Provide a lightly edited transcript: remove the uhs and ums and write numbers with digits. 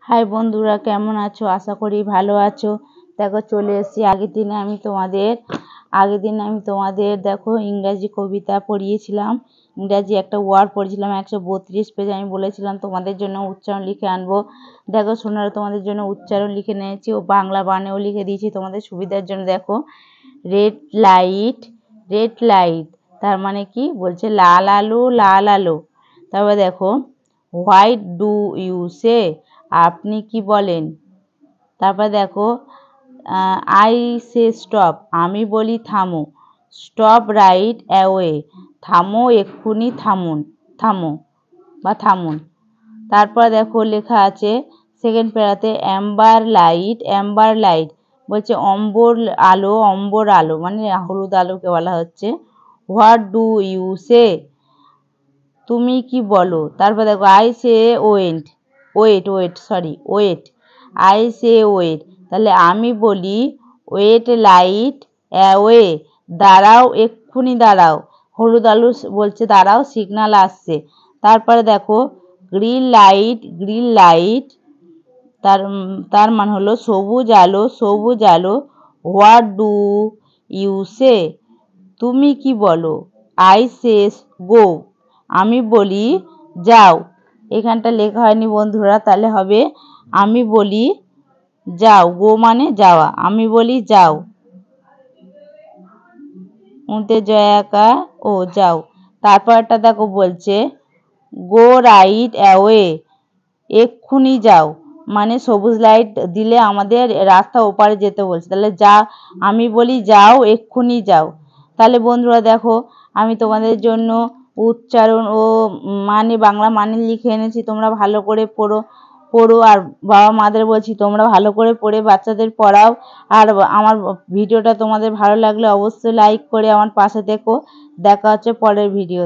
High বন্ধুরা, কেমন আছো? আশা করি ভালো আছো। দেখো চলে এসেছি। আগের দিন আমি তোমাদের দেখো ইংরাজি কবিতা পড়িয়েছিলাম। ইংরাজি একটা ওয়ার্ড পড়েছিলাম 132 পেজ। আমি বলেছিলাম তোমাদের জন্য উচ্চারণ লিখে আনবো। দেখো সোনারা, তোমাদের জন্য উচ্চারণ লিখে নিয়েছি ও বাংলা বানেও লিখে দিয়েছি তোমাদের সুবিধার জন্য। দেখো রেড লাইট, রেড লাইট তার মানে কি বলছে? লাল আলো, লাল আলো। তারপর দেখো হোয়াইট ডু ইউ সে, আপনি কি বলেন? তারপর দেখো আই সে স্টপ, আমি বলি থামো। স্টপ রাইট অ্যাওয়ে, থামো এক্ষুনি, থামো বা থামুন। তারপর দেখো লেখা আছে সেকেন্ড প্যারাতে অ্যাম্বার লাইট, অ্যাম্বার লাইট বলছে অম্বর আলো, অম্বর আলো মানে হলুদ আলোকে বলা হচ্ছে। হোয়াট ডু ইউ সে, তুমি কি বলো? তারপর দেখো I say wait, wait I say wait, তাহলে আমি বলি ওয়েট লাইট অ্যাওয়ে, দাঁড়াও এক্ষুনি দাঁড়াও। হলুদ আলো বলছে দাঁড়াও, সিগন্যাল আসছে। তারপরে দেখো গ্রিন লাইট, গ্রিন লাইট তার মানে হলো সবুজ আলো, সবুজ আলো। হোয়াট ডু ইউ সে, তুমি কি বলো? আই সে গো, আমি বলি যাও। এখানটা লেখা হয়নি বন্ধুরা, তাহলে হবে আমি বলি যাও। গো মানে যাওয়া, আমি বলি যাও। উঁতে জয়াকা ও যাও। তারপরটা দেখো বলছে গো রাইট অ্যাওয়ে, এক্ষুনি যাও মানে সবুজ লাইট দিলে আমাদের রাস্তা ওপারে যেতে বলছে, তাহলে আমি বলি যাও এক্ষুনি যাও। তাহলে বন্ধুরা দেখো আমি তোমাদের জন্য উচ্চারণ ও বাংলা মানে লিখে এনেছি। তোমরা ভালো করে পড়ো আর বাবা মাদের বলছি তোমরা ভালো করে পড়ে বাচ্চাদের পড়াও। আর আমার ভিডিওটা তোমাদের ভালো লাগলে অবশ্যই লাইক করে আমার পাশে থেকো। দেখা হচ্ছে পরের ভিডিও।